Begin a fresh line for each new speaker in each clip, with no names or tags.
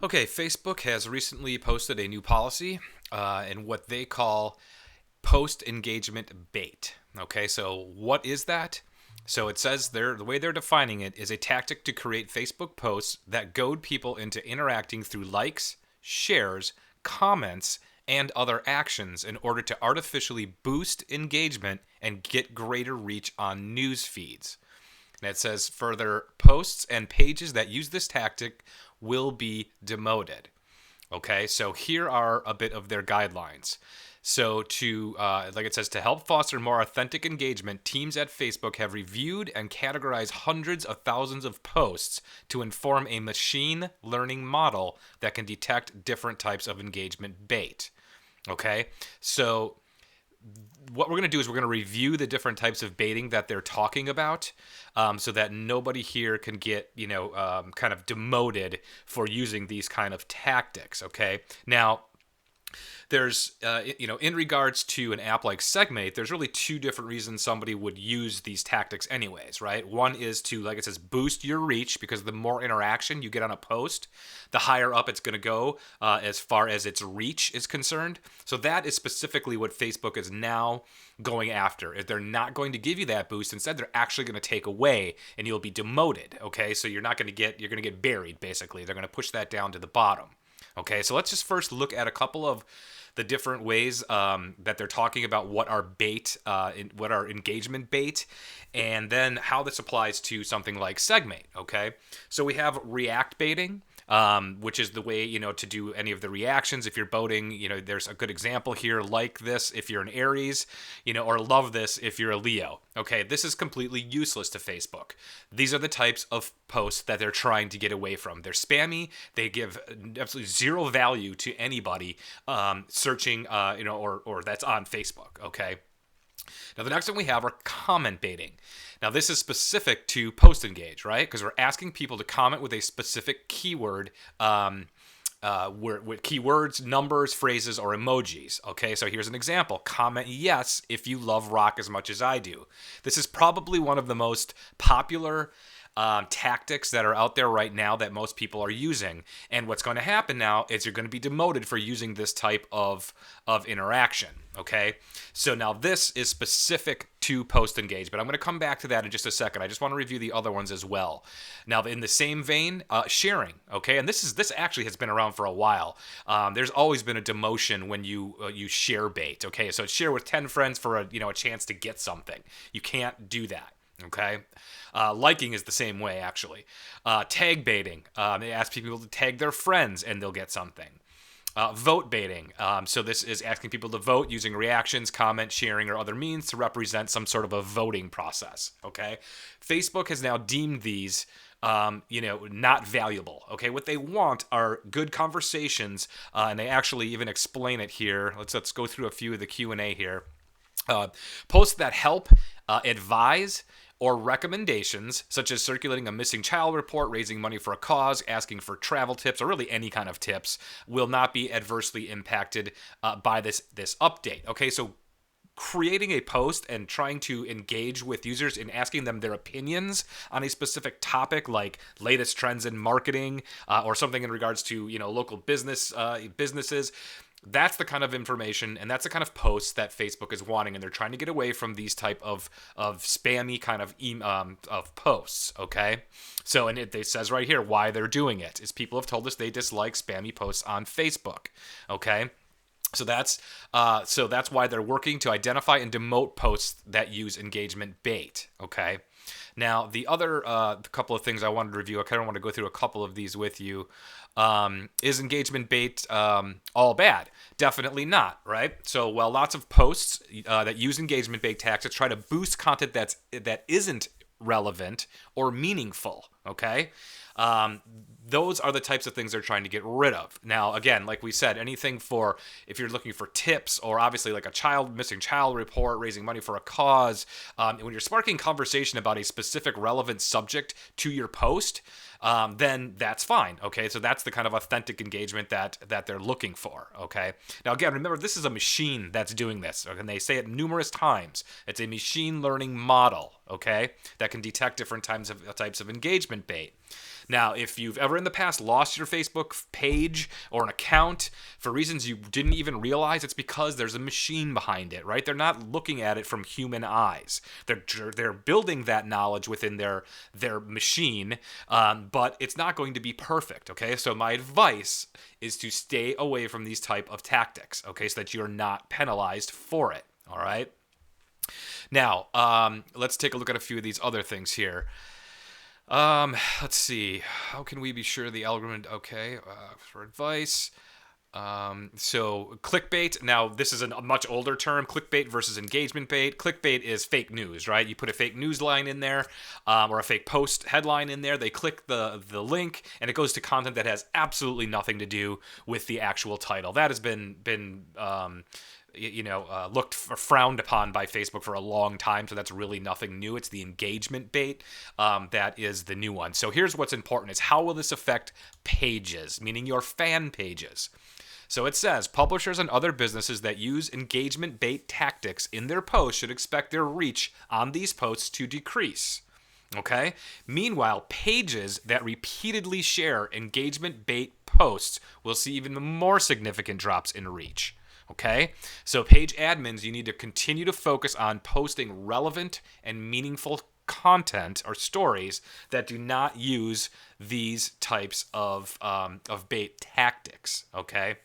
Okay, Facebook has recently posted a new policy in what they call post engagement bait. Okay, so what is that? So it says the way they're defining it is a tactic to create Facebook posts that goad people into interacting through likes, shares, comments, and other actions in order to artificially boost engagement and get greater reach on news feeds. And it says further, posts and pages that use this tactic will be demoted. Okay, so here are a bit of their guidelines. So like it says, to help foster more authentic engagement, teams at Facebook have reviewed and categorized hundreds of thousands of posts to inform a machine learning model that can detect different types of engagement bait. Okay, so what we're going to do is we're going to review the different types of baiting that they're talking about, so that nobody here can get, kind of demoted for using these kind of tactics. Okay. Now, there's, in regards to an app like Segmate, there's really two different reasons somebody would use these tactics anyways, right? One is to, like it says, boost your reach, because the more interaction you get on a post, the higher up it's going to go as far as its reach is concerned. So that is specifically what Facebook is now going after. If they're not going to give you that boost, instead they're actually going to take away and you'll be demoted. Okay, so you're going to get buried, basically. They're going to push that down to the bottom. Okay, so let's just first look at a couple of the different ways that they're talking about what are bait, what are engagement bait, and then how this applies to something like Segmate. Okay, so we have react baiting, which is the way, to do any of the reactions. If you're boating, there's a good example here, like this if you're an Aries, or love this if you're a Leo. Okay, this is completely useless to Facebook. These are the types of posts that they're trying to get away from. They're spammy. They give absolutely zero value to anybody searching, or that's on Facebook. Okay. Now, the next one we have are comment baiting. Now, this is specific to post engage, right? Because we're asking people to comment with a specific keyword, with keywords, numbers, phrases, or emojis. Okay, so here's an example. Comment yes if you love rock as much as I do. This is probably one of the most popular tactics that are out there right now that most people are using. And what's going to happen now is you're going to be demoted for using this type of interaction. Okay, so now this is specific to post engage, but I'm going to come back to that in just a second. I just want to review the other ones as well. Now, in the same vein, sharing. Okay, and this actually has been around for a while. There's always been a demotion when you share bait. Okay, so share with 10 friends for a chance to get something. You can't do that. Okay, liking is the same way, actually. Tag baiting. They ask people to tag their friends and they'll get something. Vote baiting. So this is asking people to vote using reactions, comments, sharing, or other means to represent some sort of a voting process. Okay, Facebook has now deemed these not valuable. Okay, what they want are good conversations, and they actually even explain it here. Let's go through a few of the Q&A here. Posts that help, advise, or recommendations, such as circulating a missing child report, raising money for a cause, asking for travel tips, or really any kind of tips, will not be adversely impacted by this update. Okay, so creating a post and trying to engage with users and asking them their opinions on a specific topic, like latest trends in marketing, or something in regards to local businesses. That's the kind of information and that's the kind of posts that Facebook is wanting, and they're trying to get away from these type of spammy kind of posts. Okay, so and it says right here why they're doing it is people have told us they dislike spammy posts on Facebook. Okay. So that's why they're working to identify and demote posts that use engagement bait. Okay. Now, the other couple of things I wanted to review, I kind of want to go through a couple of these with you. Is engagement bait all bad? Definitely not, right? So while lots of posts that use engagement bait tactics try to boost content that isn't relevant or meaningful, okay? Those are the types of things they're trying to get rid of. Now, again, like we said, anything for if you're looking for tips or obviously like a missing child report, raising money for a cause, when you're sparking conversation about a specific relevant subject to your post, then that's fine. Okay, so that's the kind of authentic engagement that they're looking for. Okay, now again, remember this is a machine that's doing this, and they say it numerous times. It's a machine learning model. Okay, that can detect different types of engagement bait. Now, if you've ever in the past lost your Facebook page or an account for reasons you didn't even realize, it's because there's a machine behind it, right? They're not looking at it from human eyes. They're building that knowledge within their machine, but it's not going to be perfect, okay? So my advice is to stay away from these type of tactics, okay, so that you're not penalized for it, all right? Now, let's take a look at a few of these other things here. Let's see. How can we be sure the algorithm? Okay, for advice. So clickbait. Now, this is a much older term. Clickbait versus engagement bait. Clickbait is fake news, right? You put a fake news line in there, or a fake post headline in there. They click the link, and it goes to content that has absolutely nothing to do with the actual title. That has been frowned upon by Facebook for a long time, so that's really nothing new. It's the engagement bait that is the new one. So here's what's important: is how will this affect pages, meaning your fan pages? So it says, publishers and other businesses that use engagement bait tactics in their posts should expect their reach on these posts to decrease. Okay? Meanwhile, pages that repeatedly share engagement bait posts will see even more significant drops in reach. Okay? So page admins, you need to continue to focus on posting relevant and meaningful content or stories that do not use these types of bait tactics. Okay?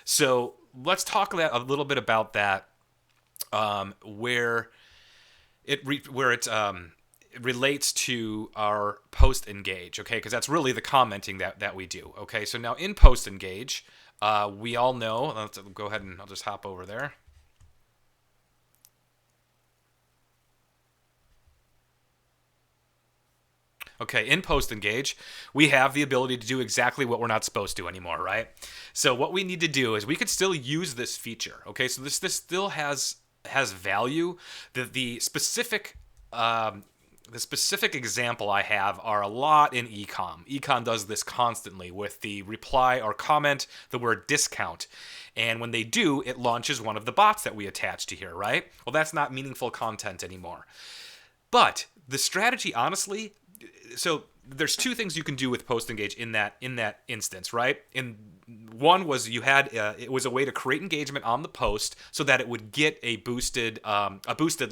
So let's talk a little bit about that, where it relates to our post engage. Okay? Because that's really the commenting that we do. Okay? So now in post engage, we all know, let's go ahead and I'll just hop over there. Okay, in post engage, we have the ability to do exactly what we're not supposed to anymore, right? So what we need to do is we could still use this feature. Okay, so this still has value. The specific example I have are a lot in ecom. Ecom does this constantly with the reply or comment the word discount. And when they do, it launches one of the bots that we attach to here, right? Well, that's not meaningful content anymore. But the strategy, honestly, so there's two things you can do with post engage in that instance, right? And one was you had it was a way to create engagement on the post so that it would get a boosted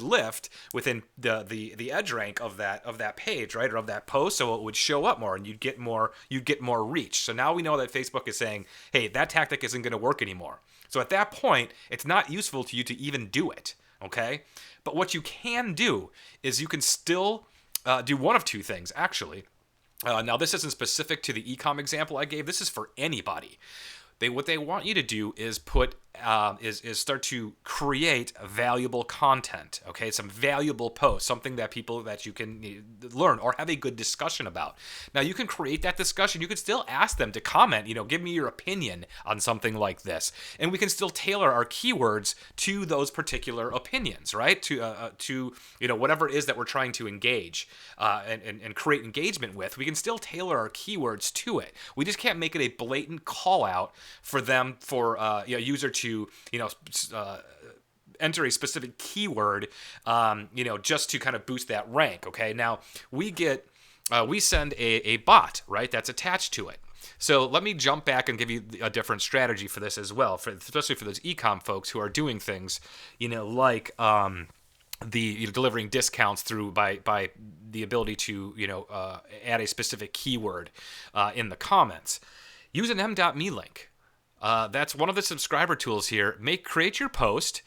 lift within the edge rank of that page, right, or of that post, so it would show up more and you'd get more reach. So now we know that Facebook is saying, hey, that tactic isn't going to work anymore. So at that point, it's not useful to you to even do it. Okay, but what you can do is you can still do one of two things, actually. Now, this isn't specific to the ecom example I gave. This is for anybody. What they want you to do is start to create valuable content. Okay, some valuable posts, something that you can learn or have a good discussion about. Now, you can create that discussion. You can still ask them to comment. Give me your opinion on something like this, and we can still tailor our keywords to those particular opinions, right? To whatever it is that we're trying to engage and create engagement with. We can still tailor our keywords to it. We just can't make it a blatant call out for them for user to enter a specific keyword just to kind of boost that rank. Okay, now we send a bot, right, that's attached to it. So let me jump back and give you a different strategy for this as well, especially for those ecom folks who are doing things like delivering discounts through by the ability to add a specific keyword in the comments. Use an m.me link. That's one of the subscriber tools here. Create your post.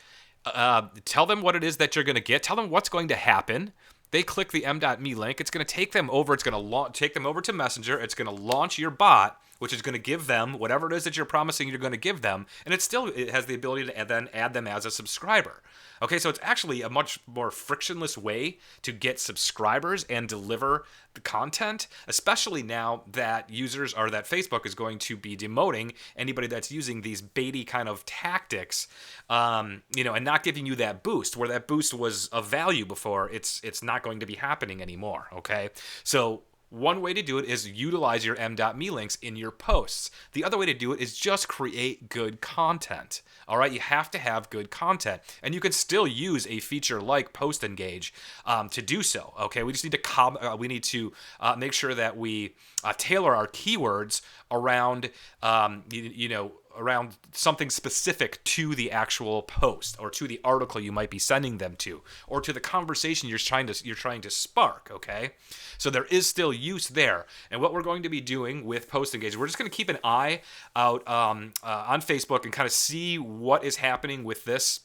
Tell them what it is that you're going to get. Tell them what's going to happen. They click the m.me link. It's going to take them over. It's going to take them over to Messenger. It's going to launch your bot, which is going to give them whatever it is that you're promising you're going to give them. And it has the ability to then add them as a subscriber. Okay, so it's actually a much more frictionless way to get subscribers and deliver the content, especially now that Facebook is going to be demoting anybody that's using these baity kind of tactics, and not giving you that boost, where that boost was of value before. It's not going to be happening anymore, okay? So one way to do it is utilize your m.me links in your posts. The other way to do it is just create good content. All right, you have to have good content, and you can still use a feature like Post Engage to do so. Okay, we just need to make sure that we tailor our keywords around around something specific to the actual post or to the article you might be sending them to or to the conversation you're trying to spark. Okay, so there is still use there. And what we're going to be doing with Post Engage, we're just going to keep an eye out on Facebook and kind of see what is happening with this.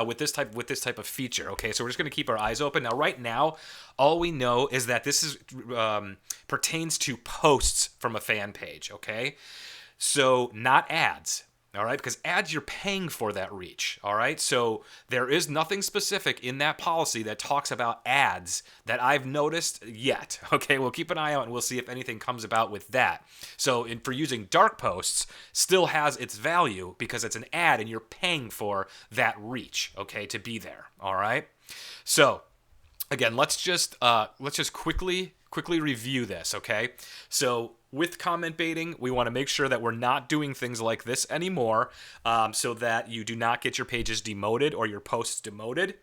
With this type of feature. Okay, so we're just going to keep our eyes open. Now, right now, all we know is that this is pertains to posts from a fan page. Okay, so not ads. All right, because ads, you're paying for that reach. All right, so there is nothing specific in that policy that talks about ads that I've noticed yet. Okay, we'll keep an eye out and we'll see if anything comes about with that. So for using dark posts still has its value because it's an ad and you're paying for that reach, okay, to be there. All right, so again, let's just quickly review this. Okay, so with comment baiting, we want to make sure that we're not doing things like this anymore, so that you do not get your pages demoted or your posts demoted.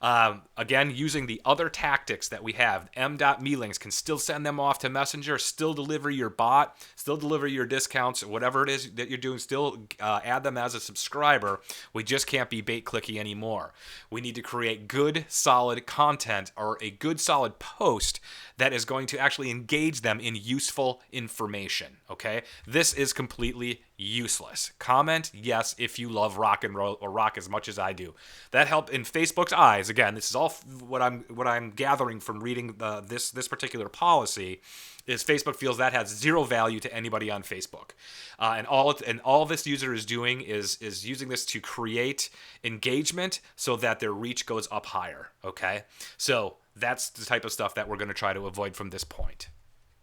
Again, using the other tactics that we have, m.me links can still send them off to Messenger, still deliver your bot, still deliver your discounts, whatever it is that you're doing, still add them as a subscriber. We just can't be bait clicky anymore. We need to create good, solid content or a good, solid post that is going to actually engage them in useful information. Okay, this is completely useless. Comment yes if you love rock and roll or rock as much as I do. That helped in Facebook's eyes. Again, this is all what I'm gathering from reading this particular policy. Is Facebook feels that has zero value to anybody on Facebook, and all this user is doing is using this to create engagement so that their reach goes up higher. Okay, so that's the type of stuff that we're going to try to avoid from this point.